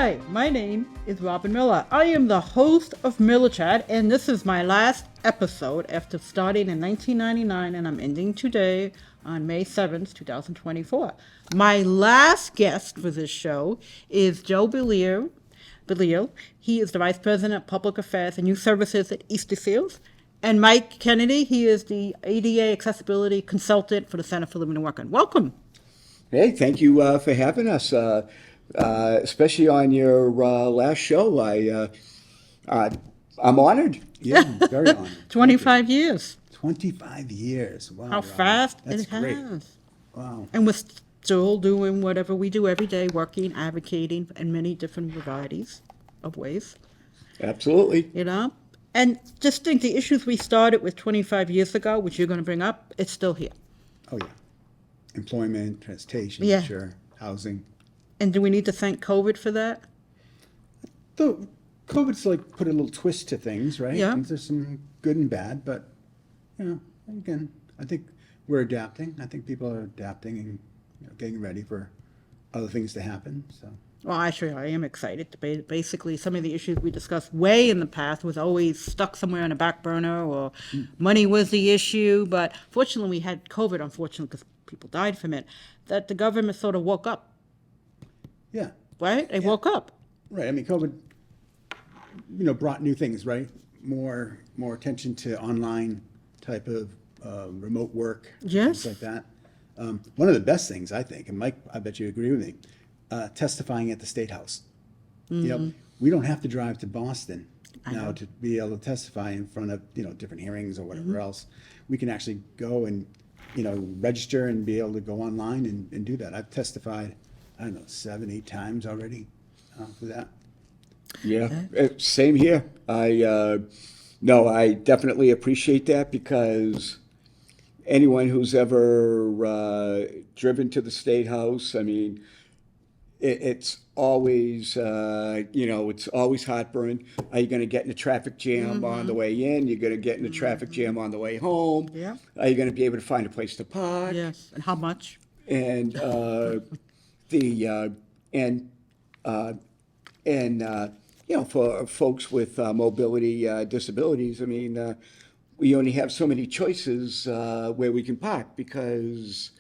Hi, my name is Robbin Miller. I am the host of Miller Chat, and this is my last episode after starting in 1999, and I'm ending today on May 7th, 2024. My last guest for this show is Joe Bellil. He is the Vice President of Public Affairs and Youth Services at Easterseals. And Mike Kennedy, he is the ADA Accessibility Consultant for the Center for Living and Working. Welcome. Hey, thank you for having us, especially on your last show. I'm honored. Yeah, I'm very honored. Thank you. 25 years. 25 years. Wow. How Robin. fast That's it great. has. Wow. And we're still doing whatever we do every day, working, advocating in many different varieties of ways, Absolutely. you know? And just think the issues we started with 25 years ago, which you're going to bring up, it's still here. Oh, yeah. Employment, transportation, Yeah. sure, housing. And do we need to thank COVID for that? Though COVID's like put a little twist to things, right? Yeah. There's some good and bad, but, again, I think we're adapting. I think people are adapting and getting ready for other things to happen, so. Well, actually, I am excited. Basically, some of the issues we discussed way in the past was always stuck somewhere on the back burner, or money was the issue. But fortunately, we had COVID, unfortunately, because people died from it, that the government sort of woke up, Yeah, right? They woke up. right. I mean, COVID, brought new things, right? More attention to online type of remote work, Yes. things like that. One of the best things, I think, and Mike, I bet you agree with me, testifying at the State House. We don't have to drive to Boston now to be able to testify in front of different hearings or whatever else. We can actually go and register and be able to go online and do that. I've testified, I don't know, 7, 8 times already for that. Yeah, same here. No, I definitely appreciate that because anyone who's ever driven to the State House, I mean, it's always, it's always heartburn. Are you going to get in a traffic jam on the way in? You're going to get in a traffic jam on the way home. Yeah. Are you going to be able to find a place to park? Yes. And how much? And for folks with mobility disabilities, I mean, we only have so many choices where we can park because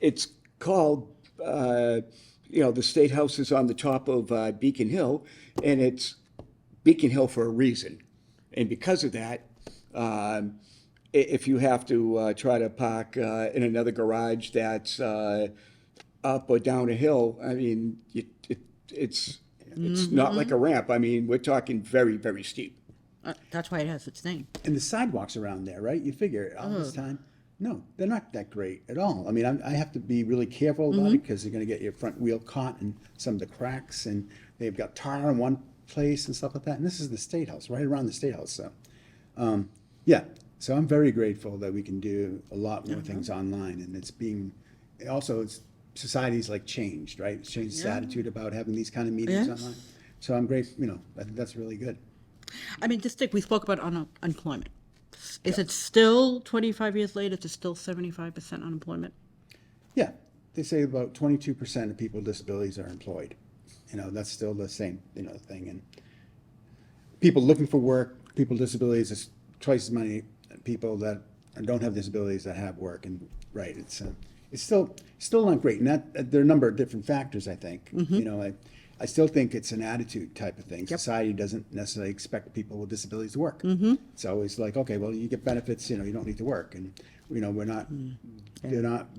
it's called, the State House is on the top of Beacon Hill, and it's Beacon Hill for a reason. And because of that, if you have to try to park in another garage that's up or down a hill, I mean, it's not like a ramp. I mean, we're talking very, very steep. That's why it has its name. And the sidewalks around there, right? You figure all this time, no, they're not that great at all. I mean, I have to be really careful about it because you're going to get your front wheel caught in some of the cracks, and they've got tar in one place and stuff like that. And this is the State House, right around the State House. So, yeah. So I'm very grateful that we can do a lot more things online, and it's society's like changed, right? It's changed its attitude about having these kind of meetings Yes. online. So I'm great. I think that's really good. I mean, we spoke about unemployment. Is it still 25 years later? Is it still 75% unemployment? Yeah, they say about 22% of people with disabilities are employed. That's still the same, thing. And people looking for work, people with disabilities, is twice as many people that don't have disabilities that have work. And right, it's still not great. And that there are a number of different factors, I think. I still think it's an attitude type of thing. Society doesn't necessarily expect people with disabilities to work. It's always like, okay, well, you get benefits, you don't need to work. And,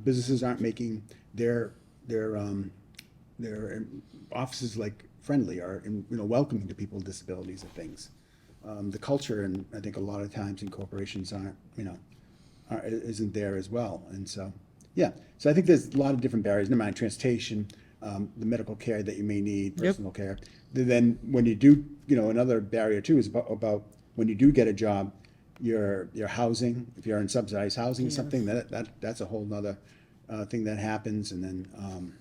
businesses aren't making their offices like friendly or, welcoming to people with disabilities and things. The culture, and I think a lot of times in corporations isn't there as well. And so, yeah. So I think there's a lot of different barriers, no matter transportation, the medical care that you may need, personal care. Then when you do, another barrier too is about when you do get a job, your housing, if you're in subsidized housing, something that's a whole nother thing that happens. And then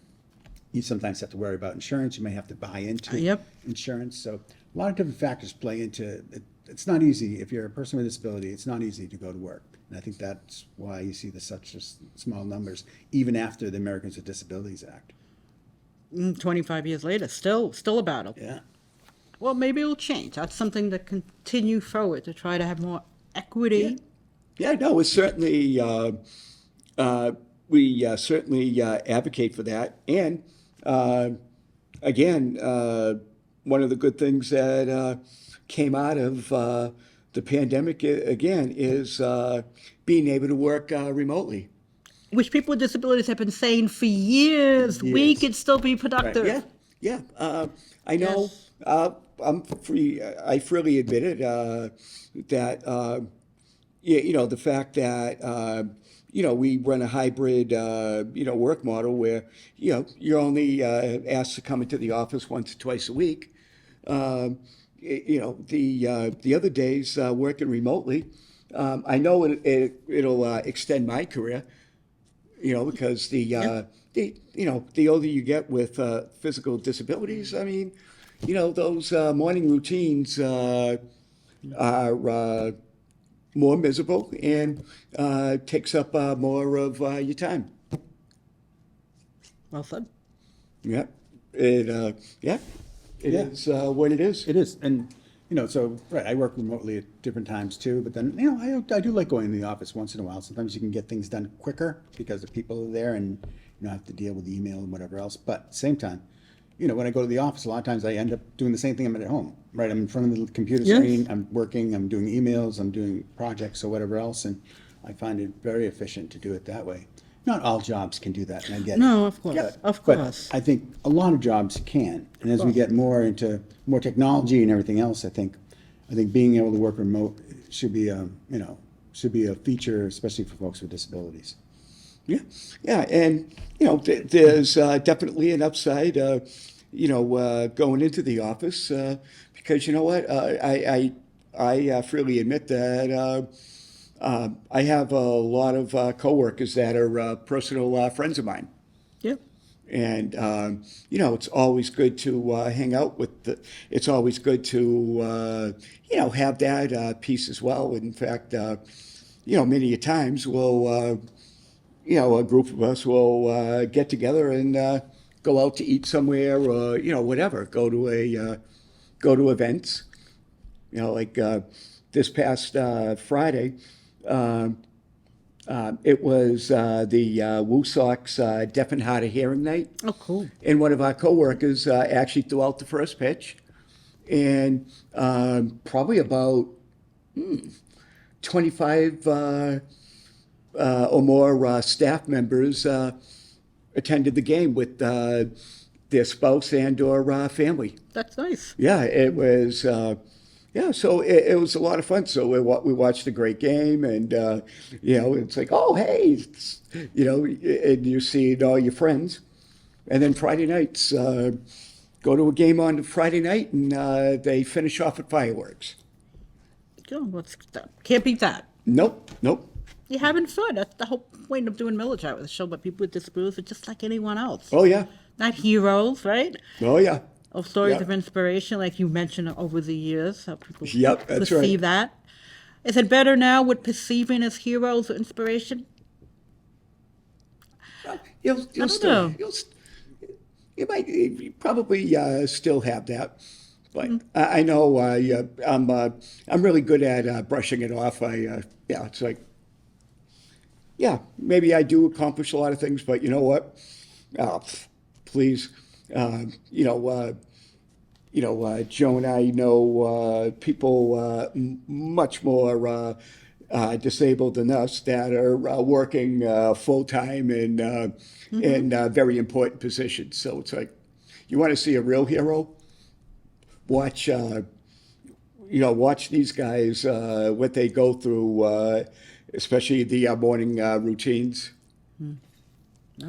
you sometimes have to worry about insurance. You may have to buy into insurance. So a lot of different factors play into it. It's not easy. If you're a person with a disability, it's not easy to go to work. And I think that's why you see such small numbers, even after the Americans with Disabilities Act. 25 years later, still a battle. Yeah. Well, maybe it'll change. That's something to continue forward to try to have more Yeah, equity. yeah, no, it's certainly, we certainly advocate for that. And uh, again, one of the good things that came out of the pandemic, again, is being able to work remotely. Which people with disabilities have been saying for years, we Years. could still be productive. Yeah, yeah. I know. Yes. I'm free. I freely admit it. That the fact that we run a hybrid work model where you're only asked to come into the office once or twice a week. The other days working remotely, I know it'll extend my career. Because the older you get with physical disabilities, I mean, those morning routines are more miserable and takes up more of your time. Well said. Yeah, it yeah, it Yeah. is what it is. It is, and so right, I work remotely at different times too. But then I do like going to the office once in a while. Sometimes you can get things done quicker because the people are there, and you don't have to deal with email and whatever else. But at the same time, when I go to the office, a lot of times I end up doing the same thing I'm at home. Right, I'm in front of the computer Yes. screen. I'm working. I'm doing emails. I'm doing projects or whatever else, and I find it very efficient to do it that way. Not all jobs can do that, and I get it. No, of course. Yeah. Of But course. I think a lot of jobs can, and as we get more into more technology and everything else, I think being able to work remote should be a feature, especially for folks with disabilities. Yeah, yeah, and there's definitely an upside, going into the office because you know what, I freely admit that I have a lot of coworkers that are personal friends of mine. Yeah. And it's always good to hang out with it's always good to have that piece as well. In fact, many a times we'll a group of us will get together and go out to eat somewhere or whatever. Go to events. Like this past Friday. It was the Woosocks Deaf and Hard of Hearing Night. Oh, cool. And one of our coworkers actually threw out the first pitch. And probably about 25 or more staff members attended the game with their spouse and or family. That's nice. Yeah, it was. So it was a lot of fun. So we watched a great game, and it's like, oh hey, and you see all your friends, and then Friday nights go to a game on Friday night, and they finish off with fireworks. Oh, can't beat that. Nope. You're having fun. That's the whole point of doing Miller Chat with a show. But people with disabilities are just like anyone else. Oh yeah. Not heroes, right? Oh yeah. Of stories Yep. of inspiration, like you mentioned over the years, how people Yep, that's right. perceive that. Is it better now with perceiving as heroes or inspiration? You'll don't still know. you probably still have that, but I know I'm really good at brushing it off. It's like maybe I do accomplish a lot of things, but you know what? Please, Joe and I know people much more disabled than us that are working full time in very important positions. So it's like, you want to see a real hero? Watch these guys what they go through, especially the morning routines.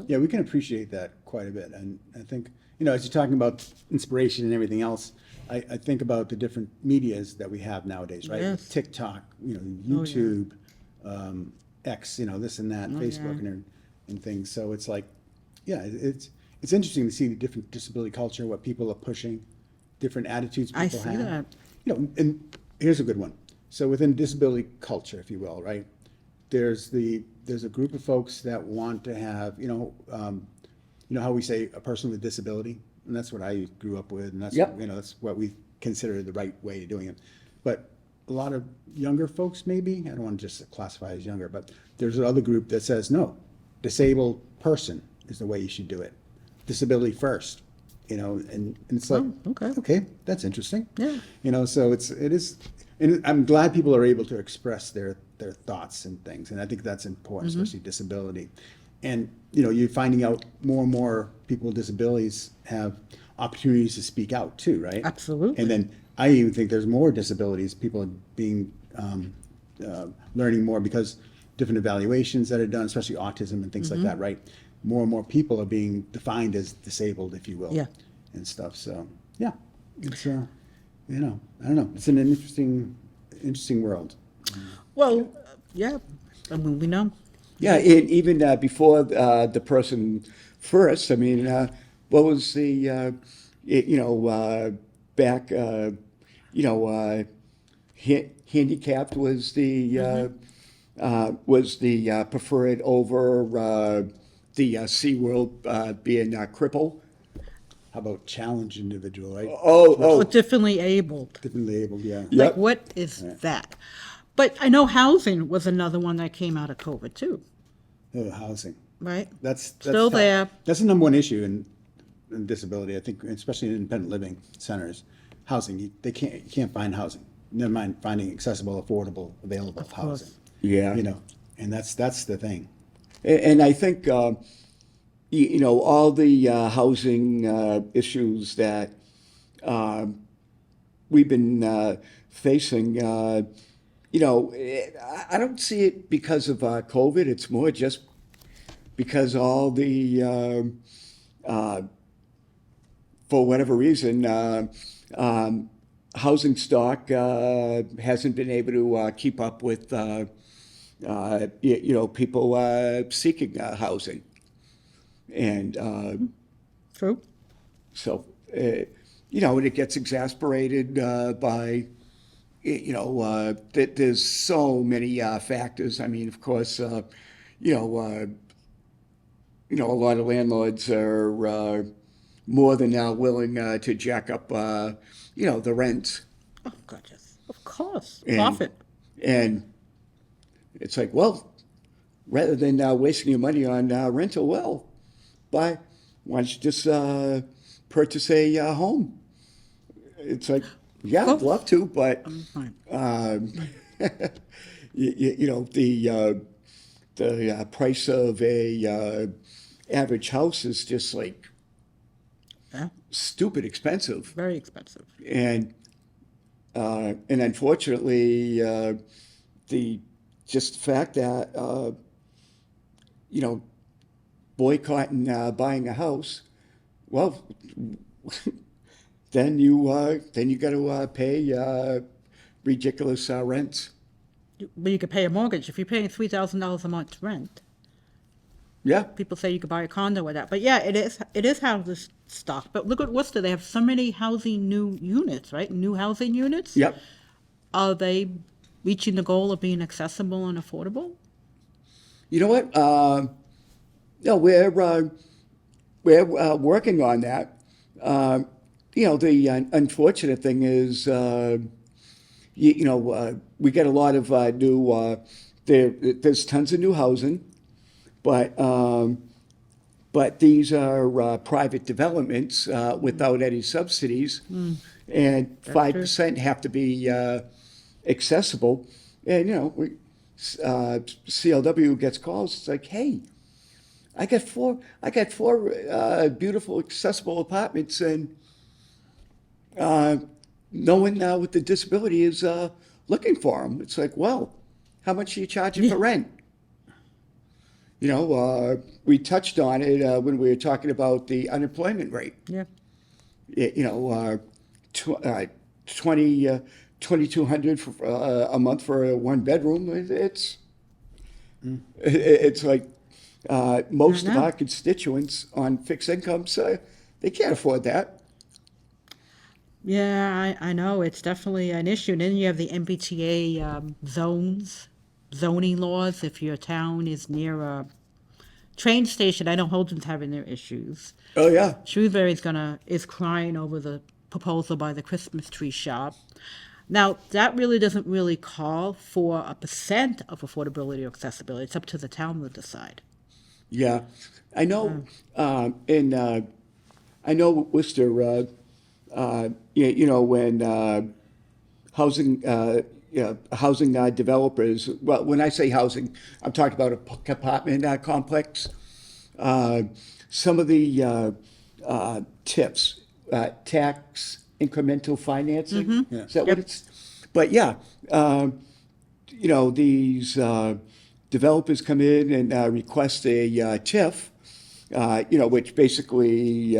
Yeah, we can appreciate that quite a bit. And I think, as you're talking about inspiration and everything else, I think about the different medias that we have nowadays, right? Yes. TikTok, YouTube, X, this and that, Facebook and things. So it's like, it's interesting to see the different disability culture, what people are pushing, different attitudes people I have. see that. And here's a good one. So within disability culture, if you will, right? There's a group of folks that want to have, you know how we say a person with disability, and that's what I grew up with, and that's Yep. you know that's what we consider the right way of doing it. But a lot of younger folks, maybe I don't want to just classify as younger, but there's another group that says no, disabled person is the way you should do it, disability first. You know, and it's like, Oh, okay. okay, that's interesting. Yeah. You know, so it is, and I'm glad people are able to express their thoughts and things, and I think that's important, especially disability. And you know, you're finding out more and more people with disabilities have opportunities to speak out too, right? Absolutely. And then I even think there's more disabilities. People are being learning more because different evaluations that are done, especially autism and things like that, right? More and more people are being defined as disabled, if you will, Yeah. and stuff. So yeah, it's you know, I don't know. It's an interesting world. Well, yeah. I mean, we know. Yeah, and even before the person first, I mean, what was the, back, handicapped was the preferred over the SeaWorld being crippled. How about challenged individual, right? Or Oh, differently abled. Differently able, yeah. Yep. Like, what is that? But I know housing was another one that came out of COVID too, Oh, housing. right? That's Still tough. there. That's the number one issue in disability. I think, especially in independent living centers, housing. You can't find housing. Never mind finding accessible, affordable, available course. housing. yeah. You know, and that's the thing. And I think, all the housing issues that we've been facing, I don't see it because of COVID. It's more just because all the, for whatever reason, housing stock hasn't been able to keep up with, people seeking housing. And True. so, and it gets exasperated by, that there's so many factors. I mean, of course, a lot of landlords are more than now willing to jack up, the rents. Oh, God, yes. Of course. And- Profit. And it's like, well, rather than wasting your money on rental, well, why don't you just purchase a home? It's like, yeah, I'd love to, but Fine. the price of a average house is just like Yeah. stupid expensive. Very expensive. And unfortunately, the just fact that boycotting buying a house, well, then you got to pay ridiculous rents. But you could pay a mortgage. If you're paying $3,000 a month rent, Yeah, people say you could buy a condo with that. But yeah, it is housing stock. But look at Worcester. They have so many housing new units, right? New housing units. yep. Are they reaching the goal of being accessible and affordable? You know what? No, we're working on that. The unfortunate thing is, we get a lot of new. There's tons of new housing, but these are private developments without any subsidies, and 5% have to be accessible. And CLW gets calls. It's like, hey, I got four beautiful accessible apartments, and no one with the disability is looking for them. It's like, well, how much are you charging for rent? We touched on it when we were talking about the unemployment rate. Yeah. 2,200 a month for a one bedroom. It's like most of know. our constituents on fixed incomes, they can't afford that. Yeah, I know. It's definitely an issue. And then you have the MBTA zoning laws. If your town is near a train station, I know Holden's having their issues. Oh, yeah. Shrewsbury's is crying over the proposal by the Christmas tree shop. Now, that really doesn't really call for a percent of affordability or accessibility. It's up to the town to decide. Yeah. I know, I know Worcester, when housing developers, well, when I say housing, I'm talking about a apartment complex. Some of the tips, tax incremental financing, Yeah. is that what it's? But yeah, these developers come in and request a TIF, which basically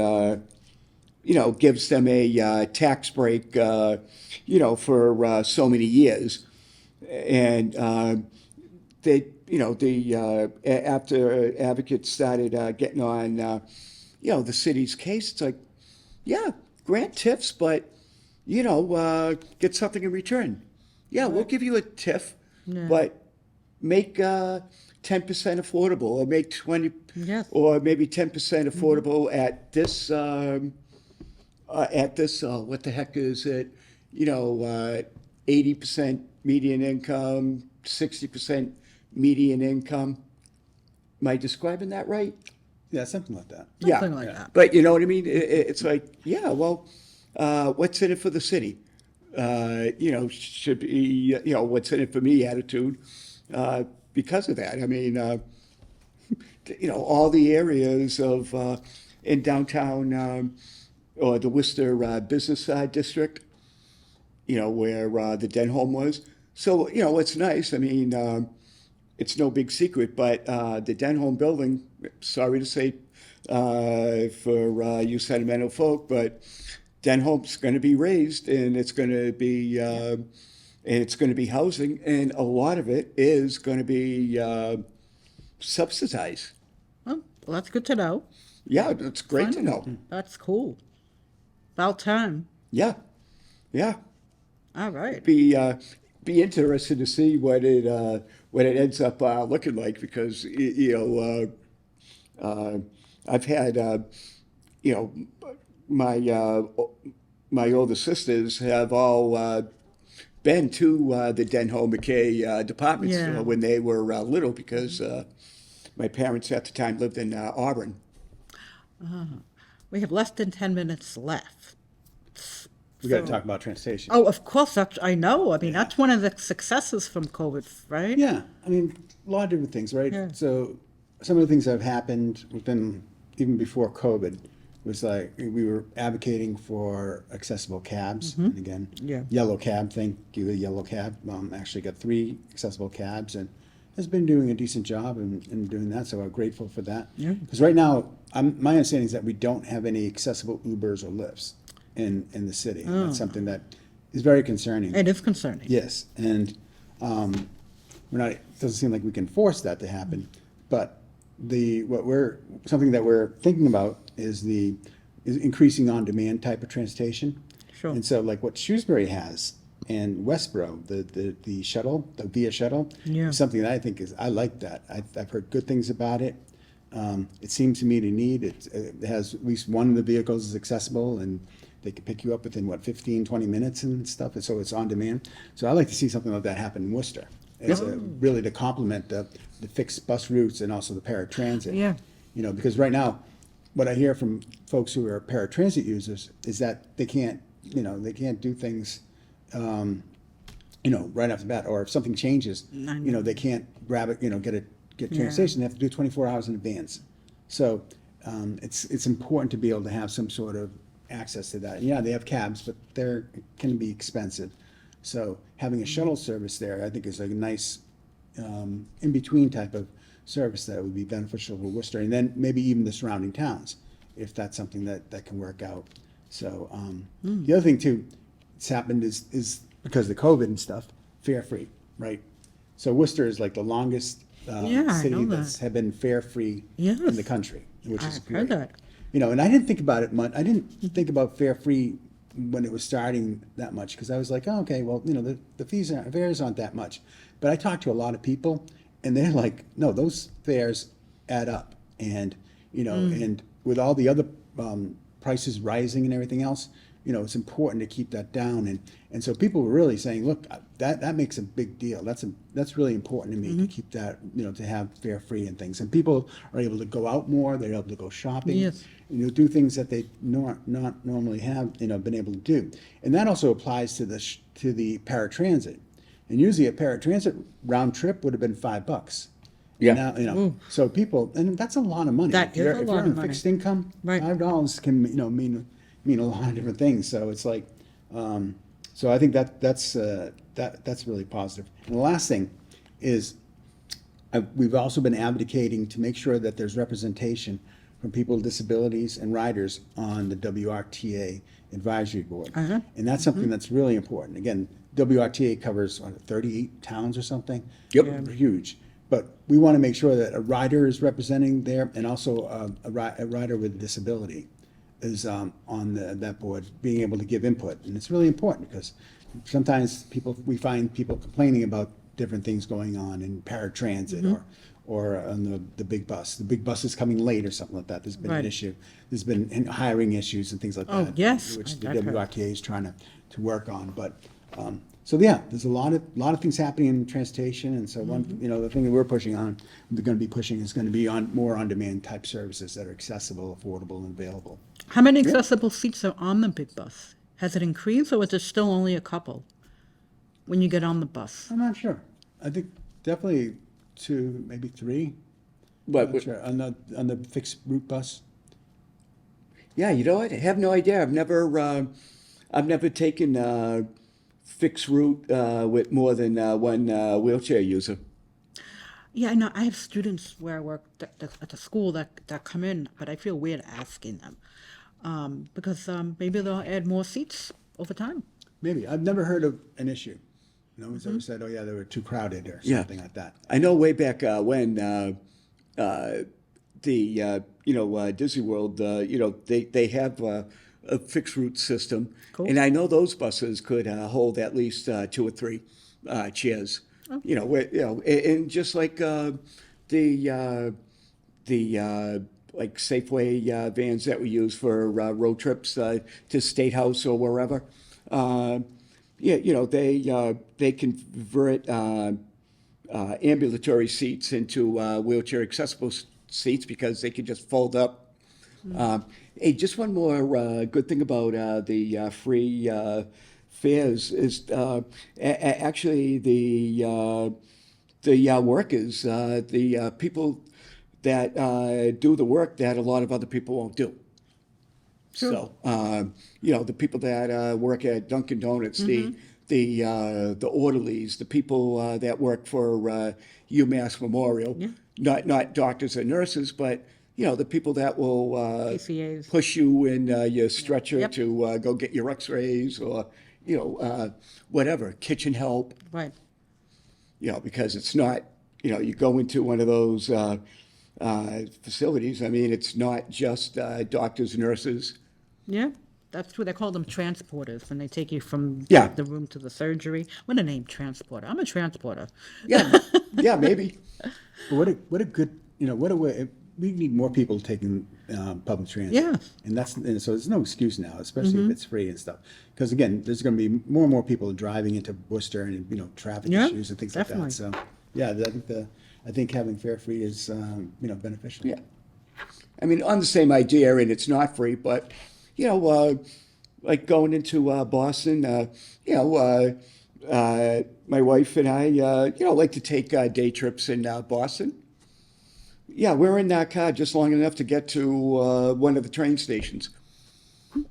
gives them a tax break, for so many years. And after advocates started getting on, the city's case, it's like, yeah, grant TIFs, but, get something in return. Yeah, we'll give you a TIF, but make 10% affordable, or make 20, Yes. or maybe 10% affordable at this, what the heck is it? 80% median income, 60% median income. Am I describing that right? Yeah, something like that. Something like that. But you know what I mean? It's like, yeah, well, what's in it for the city? Should be, what's in it for me attitude because of that. I mean, all the areas of in downtown or the Worcester business district, where the Denholm was. So, it's nice. I mean, it's no big secret, but the Denholm building, sorry to say for you sentimental folk, but Denholm's going to be raised, and it's going to be housing, and a lot of it is going to be subsidized. Well, that's good to know. Yeah, it's great to know. That's cool. About time. Yeah, yeah. All right. Be interested to see what it ends up looking like, because I've had my older sisters have all been to the Denholm McKay department store when they were little, because my parents at the time lived in Auburn. We have less than 10 minutes left. We got to talk about transportation. Oh, of course. I know. I mean, that's one of the successes from COVID, right? Yeah, I mean, a lot of different things, right? Yeah. So some of the things that have happened within, even before COVID, was like we were advocating for accessible cabs. And again, Yeah. yellow cab, thank you, yellow cab. Actually got 3 accessible cabs and has been doing a decent job in doing that, so we're grateful for that. Yeah. Because right now, my understanding is that we don't have any accessible Ubers or Lyfts in the city. And that's something that is very concerning. It is concerning. Yes, and we're not. It doesn't seem like we can force that to happen, but something that we're thinking about is increasing on-demand type of transportation. Sure. And so, like what Shrewsbury has and Westboro, the shuttle, the Via shuttle, Yeah. is something that I think I like that. I've heard good things about it. It seems to meet a need. It has at least one of the vehicles is accessible, and they can pick you up within 15, 20 minutes and stuff. And so it's on demand. So I like to see something like that happen in Worcester. It's really to complement the fixed bus routes and also the paratransit. Yeah. Because right now, what I hear from folks who are paratransit users is that they can't do things, right off the bat, or if something changes, they can't grab it, get transportation. They have to do it 24 hours in advance. So it's important to be able to have some sort of access to that. Yeah, they have cabs, but can be expensive. So having a shuttle service there, I think, is a nice in-between type of service that would be beneficial for Worcester, and then maybe even the surrounding towns, if that's something that can work out. So the other thing too, that's happened is because of the COVID and stuff, fare-free, right? So Worcester is like the longest I city know that's have been fare-free Yes. in the country, which is I've great. heard that. And I didn't think about it much. I didn't think about fare-free when it was starting that much, because I was like, oh, okay, well, the fares aren't that much. But I talked to a lot of people, and they're like, no, those fares add up. And, and with all the other prices rising and everything else, it's important to keep that down. And so people were really saying, look, that makes a big deal. That's really important to me to keep that, to have fare free and things. And people are able to go out more. They're able to go shopping. Yes. And do things that they not normally have, been able to do. And that also applies to the paratransit. And usually a paratransit round trip would have been $5. Yeah. Now, so people, and that's a lot of money. That If is you're, a if lot you're of on money. fixed income, Right. $5 can, mean a lot of different things. So it's like, so I think that's really positive. And the last thing is, we've also been advocating to make sure that there's representation from people with disabilities and riders on the WRTA advisory board. Uh-huh. And that's something that's really important. Again, WRTA covers 38 towns or something. Yep. They're huge. But we want to make sure that a rider is representing there, and also a rider with a disability is on that board, being able to give input. And it's really important because sometimes we find people complaining about different things going on in paratransit or on the big bus. The big bus is coming late or something like that. There's been Right. an issue. There's been hiring issues and things like Oh, that. yes. Which the I've heard. WRTA is trying to work on. But so yeah, there's a lot of things happening in transportation. And so one, the thing that we're pushing on, we're going to be pushing is going to be on more on-demand type services that are accessible, affordable, and available. How many accessible seats are on the big bus? Has it increased, or is it still only a couple when you get on the bus? I'm not sure. I think definitely 2, maybe 3. But, Not sure. On the fixed route bus. yeah, you know what? I have no idea. I've never taken fixed route with more than one wheelchair user. Yeah, I know. I have students where I work at the school that come in, but I feel weird asking them because maybe they'll add more seats over time. Maybe. I've never heard of an issue. No one's ever said, oh yeah, they were too crowded or Yeah. something like that. I know way back when Disney World, they have a fixed route system, Cool. and I know those buses could hold at least 2 or 3 chairs. And just like the like Safeway vans that we use for road trips to State House or wherever. They convert ambulatory seats into wheelchair accessible seats because they can just fold up. Hey, just one more good thing about the free fares is actually the workers, the people that do the work that a lot of other people won't do. Sure. So, the people that work at Dunkin' Donuts, the orderlies, the people that work for UMass Memorial, not doctors and nurses, but the people that will ACAs. push you in your stretcher Yep. to go get your X-rays or whatever, kitchen help. Right. Because it's not you go into one of those facilities. I mean, it's not just doctors, nurses. Yeah, that's true. They call them transporters when they take you from Yeah. the room to the surgery. What a name, transporter. I'm a transporter. Yeah, yeah, maybe. But what a good, what a way. We need more people taking public transit. Yeah. And so there's no excuse now, especially if it's free and stuff. Because again, there's going to be more and more people driving into Worcester and traffic Yeah, issues and things definitely. like that. So yeah, I think having fare free is beneficial. Yeah. I mean, on the same idea, and it's not free, but like going into Boston, my wife and I, like to take day trips in Boston. Yeah, we're in that car just long enough to get to one of the train stations,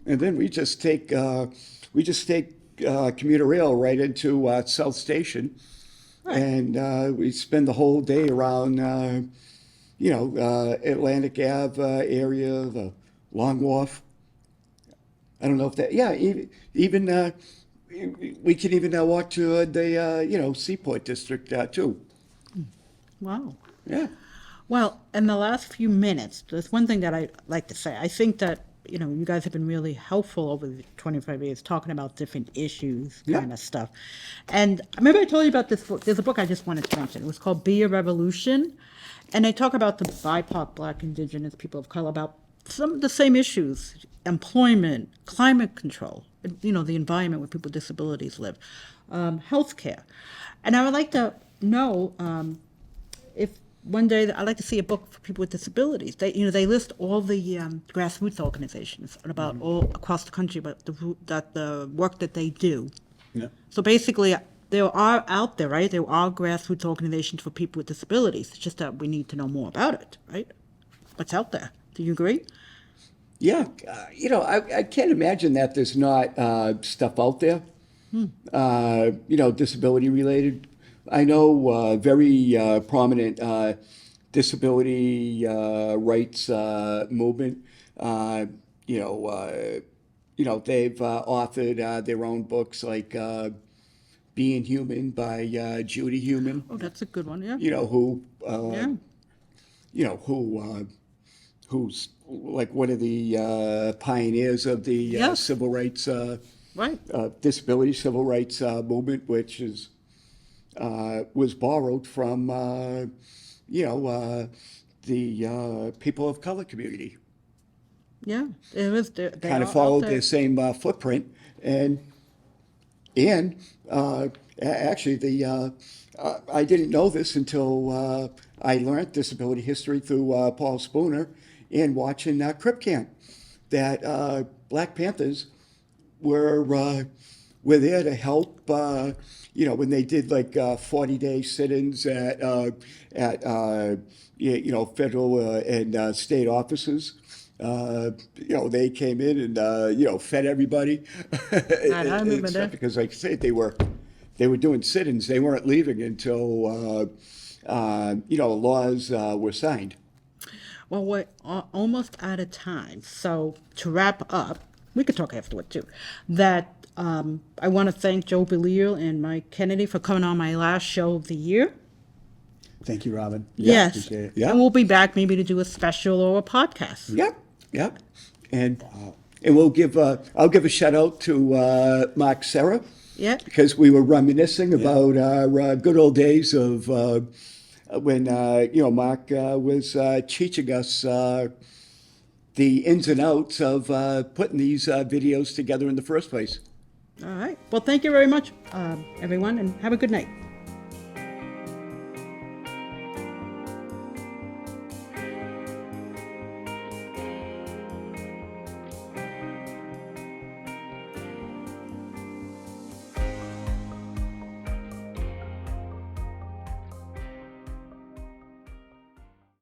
and then we just take commuter rail right into South Station, and we spend the whole day around, Atlantic Ave area, the Long Wharf. I don't know if that. Yeah, even we can even walk to the Seaport District too. Wow. Yeah. Well, in the last few minutes, there's one thing that I like to say. I think that you guys have been really helpful over the 25 years talking about different issues, Yeah. kind of stuff. And remember I told you about this book. There's a book I just wanted to mention. It was called Be a Revolution. And they talk about the BIPOC, Black, Indigenous, people of color, about some of the same issues: employment, climate control, the environment where people with disabilities live, healthcare. And I would like to know if one day I'd like to see a book for people with disabilities. They list all the grassroots organizations about all across the country, about the work that they do. Yeah. So basically, there are out there, right? There are grassroots organizations for people with disabilities. It's just that we need to know more about it, right? What's out there? Do you agree? Yeah, I can't imagine that there's not stuff out there, disability related. I know very prominent disability rights movement. They've authored their own books like Being Human by Judy Human. Oh, that's a good one. Yeah. Who's like one of the pioneers of the Yes. civil rights, Right. disability civil rights movement, which was borrowed from the people of color community. Yeah. It was. They Kind are of followed out there. the same footprint, and actually I didn't know this until I learned disability history through Paul Spooner and watching Crip Camp, that Black Panthers were there to help. When they did like 40-day sit-ins at federal and state offices. They came in and fed everybody. I remember that. Because, like I said, they were doing sit-ins. They weren't leaving until laws were signed. Well, we're almost out of time. So to wrap up, we could talk afterward too. That I want to thank Joe Bellil and Mike Kennedy for coming on my last show of the year. Thank you, Robin. Yes. Appreciate it. Yeah. And we'll be back maybe to do a special or a podcast. Yep. And I'll give a shout out to Mark Serra. Yeah. Because we were reminiscing about our good old days of when Mark was teaching us the ins and outs of putting these videos together in the first place. All right. Well, thank you very much, everyone, and have a good night.